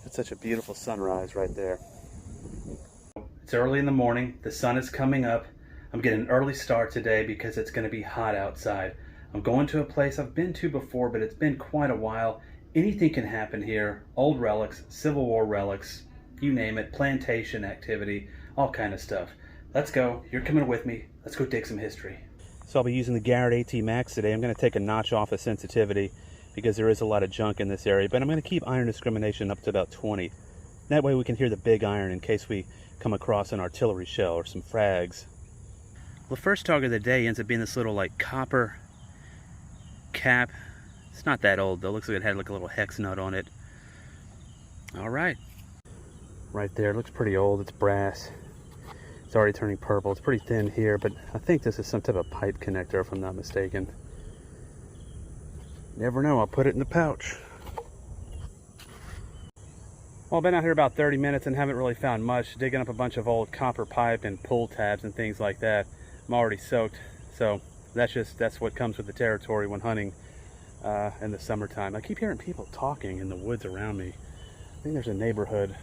It's such a beautiful sunrise right there. It's early in the morning. The sun is coming up. I'm getting an early start today because it's going to be hot outside. I'm going to a place I've been to before, but it's been quite a while. Anything can happen here. Old relics, Civil War relics, you name it, plantation activity, all kind of stuff. Let's go. You're coming with me. Let's go dig some history. So I'll be using the Garrett AT Max today. I'm going to take a notch off of sensitivity because there is a lot of junk in this area, but I'm going to keep iron discrimination up to about 20. That way we can hear the big iron in case we come across an artillery shell or some frags. Well, the first target of the day ends up being this little like copper cap. It's not that old though. Looks like it had like a little hex nut on it. All right. Right there, it looks pretty old. It's brass. It's already turning purple. It's pretty thin here, but I think this is some type of pipe connector if I'm not mistaken. Never know, I'll put it in the pouch. Well, I've been out here about 30 minutes and haven't really found much. Digging up a bunch of old copper pipe and pull tabs and things like that. I'm already soaked, so that's what comes with the territory when hunting in the summertime. I keep hearing people talking in the woods around me. I think there's a neighborhood.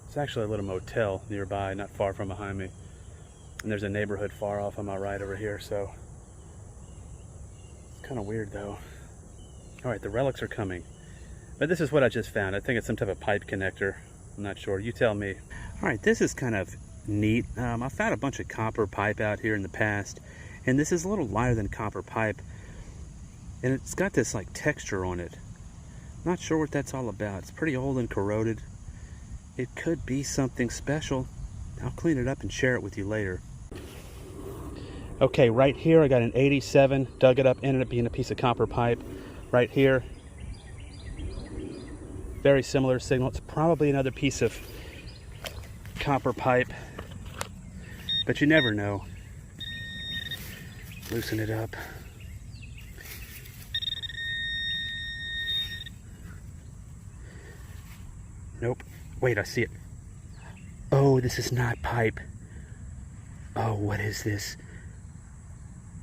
It's actually a little motel nearby, not far from behind me. And there's a neighborhood far off on my right over here, so it's kind of weird though. All right, the relics are coming. But this is what I just found. I think it's some type of pipe connector. I'm not sure. You tell me. All right, this is kind of neat. I found a bunch of copper pipe out here in the past, and this is a little lighter than copper pipe, and it's got this like texture on it. Not sure what that's all about. It's pretty old and corroded. It could be something special. I'll clean it up and share it with you later. Okay, right here I got an 87, dug it up, ended up being a piece of copper pipe. Right here, very similar signal. It's probably another piece of copper pipe, but you never know. Loosen it up. Nope. Wait, I see it. Oh, this is not pipe. Oh, what is this?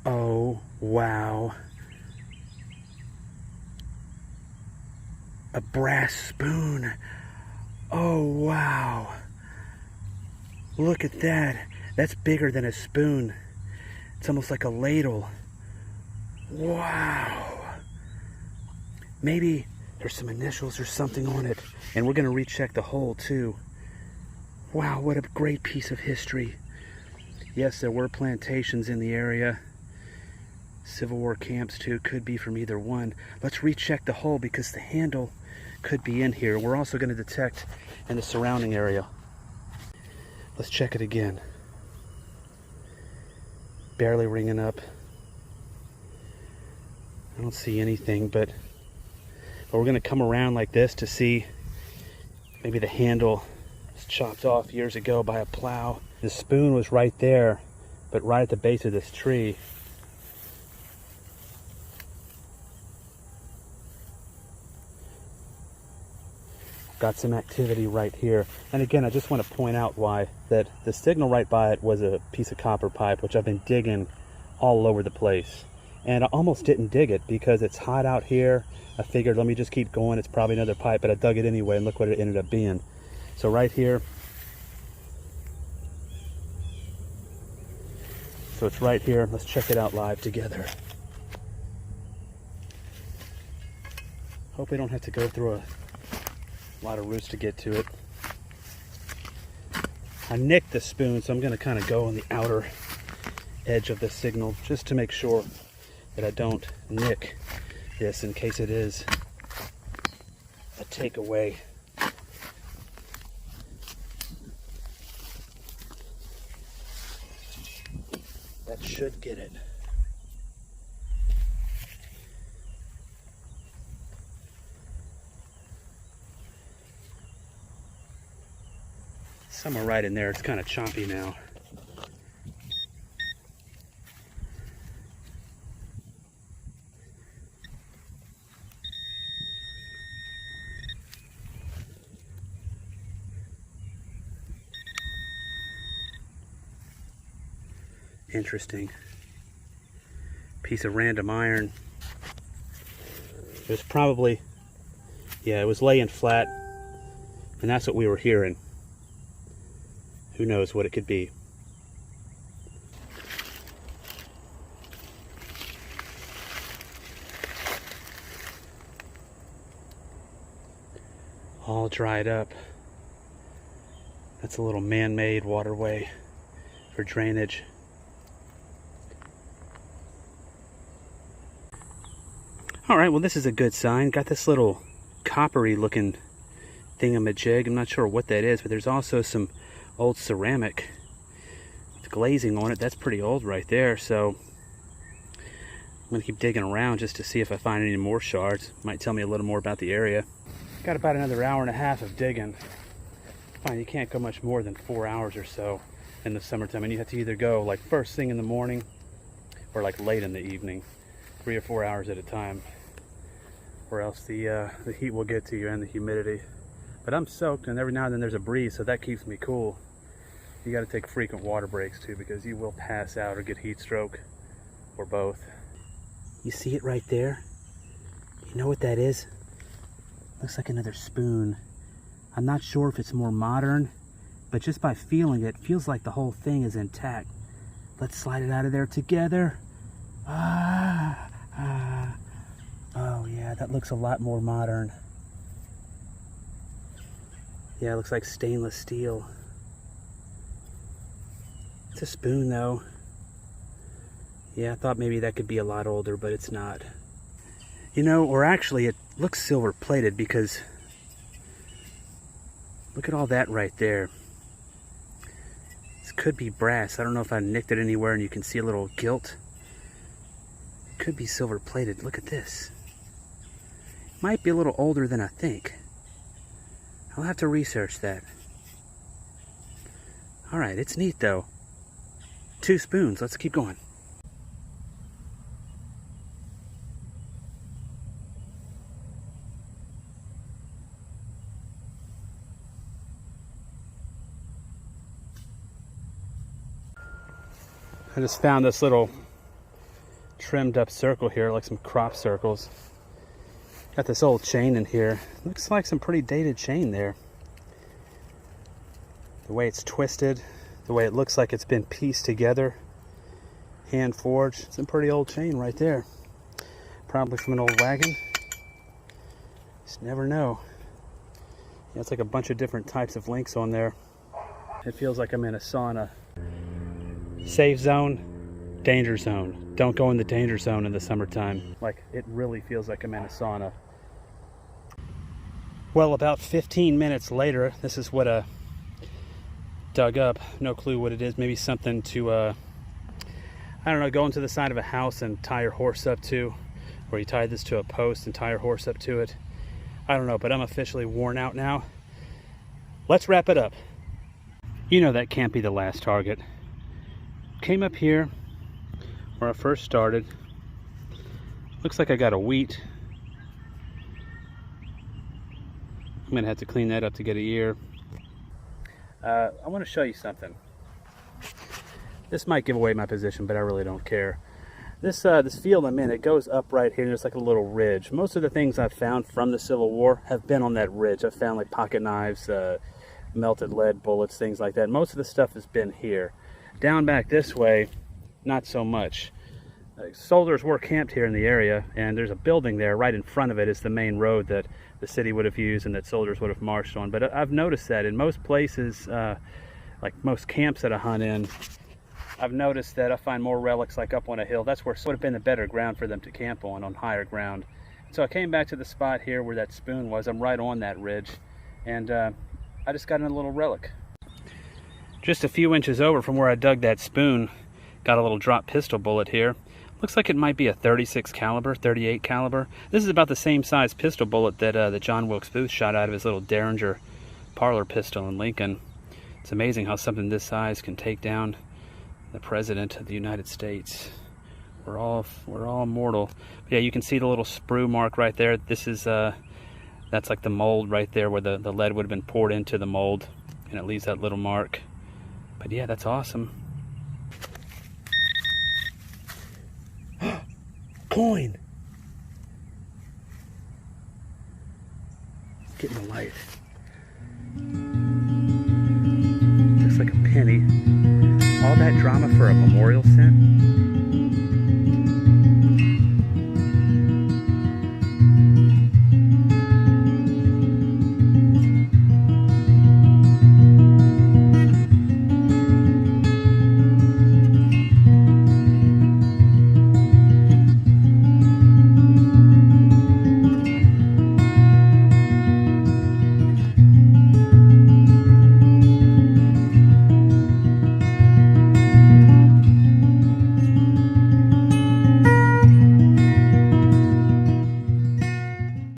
Oh, wow. A brass spoon. Oh, wow. Look at that. That's bigger than a spoon. It's almost like a ladle. Wow. Maybe there's some initials or something on it. And we're going to recheck the hole too. Wow, what a great piece of history. Yes, there were plantations in the area. Civil War camps too, could be from either one. Let's recheck the hole because the handle could be in here. We're also going to detect in the surrounding area. Let's check it again. Barely ringing up. I don't see anything, but we're going to come around like this to see maybe the handle was chopped off years ago by a plow. The spoon was right there, but right at the base of this tree. Got some activity right here. And again, I just want to point out why that the signal right by it was a piece of copper pipe, which I've been digging all over the place. And I almost didn't dig it because it's hot out here. I figured, let me just keep going. It's probably another pipe, but I dug it anyway, and look what it ended up being. So right here. So it's right here. Let's check it out live together. Hope we don't have to go through a lot of roots to get to it. I nicked the spoon, so I'm going to kind of go on the outer edge of the signal just to make sure that I don't nick this in case it is a takeaway. That should get it. Somewhere right in there. It's kind of choppy now. Interesting. Piece of random iron. It was probably, yeah, it was laying flat And that's what we were hearing. Who knows what it could be. All dried up. That's a little man-made waterway for drainage. All right, well, this is a good sign. Got this little coppery looking thingamajig. I'm not sure what that is, but there's also some old ceramic with glazing on it. That's pretty old right there. So I'm gonna keep digging around just to see if I find any more shards. Might tell me a little more about the area. Got about another hour and a half of digging. Fine, you can't go much more than 4 hours or so in the summertime, and you have to either go like first thing in the morning or like late in the evening, 3 or 4 hours at a time, or else the heat will get to you and the humidity. But I'm soaked, and every now and then there's a breeze, so that keeps me cool. You got to take frequent water breaks too, because you will pass out or get heat stroke, or both. You see it right there? You know what that is? Looks like another spoon. I'm not sure if it's more modern, but just by feeling it, feels like the whole thing is intact. Let's slide it out of there together. Oh yeah, that looks a lot more modern. Yeah, it looks like stainless steel. It's a spoon though. Yeah, I thought maybe that could be a lot older, but it's not. You know, or actually it looks silver plated, because look at all that right there. This could be brass. I don't know if I nicked it anywhere and you can see a little gilt. It could be silver plated. Look at this. Might be a little older than I think. I'll have to research that. Alright, it's neat though. 2 spoons. Let's keep going. I just found this little trimmed up circle here, like some crop circles. Got this old chain in here. Looks like some pretty dated chain there. The way it's twisted, the way it looks like it's been pieced together, hand forged. It's a pretty old chain right there. Probably from an old wagon. Just never know. Yeah, it's like a bunch of different types of links on there. It feels like I'm in a sauna. Safe zone, danger zone. Don't go in the danger zone in the summertime. Like, it really feels like I'm in a sauna. Well, about 15 minutes later, this is what I dug up. No clue what it is. Maybe something to, I don't know, go into the side of a house and tie your horse up to. Or you tie this to a post and tie your horse up to it. I don't know, but I'm officially worn out now. Let's wrap it up. You know that can't be the last target. Came up here where I first started. Looks like I got a wheat. I'm gonna have to clean that up to get a ear. I want to show you something. This might give away my position, but I really don't care. This field I'm in, it goes up right here, and there's like a little ridge. Most of the things I've found from the Civil War have been on that ridge. I've found like pocket knives, melted lead bullets, things like that. Most of the stuff has been here. Down back this way, not so much. Soldiers were camped here in the area, and there's a building there. Right in front of it is the main road that the city would have used and that soldiers would have marched on. But I've noticed that in most places, like most camps that I hunt in, I've noticed that I find more relics like up on a hill. That's where it would have been the better ground for them to camp on higher ground. So I came back to the spot here where that spoon was. I'm right on that ridge, and I just got in a little relic. Just a few inches over from where I dug that spoon, got a little drop pistol bullet here. Looks like it might be a 36 caliber, 38 caliber. This is about the same size pistol bullet that John Wilkes Booth shot out of his little Derringer parlor pistol in Lincoln. It's amazing how something this size can take down the President of the United States. We're all mortal. But yeah, you can see the little sprue mark right there. This is that's like the mold right there where the lead would have been poured into the mold, and it leaves that little mark. But yeah, that's awesome. Coin! Getting the light. for a memorial scent.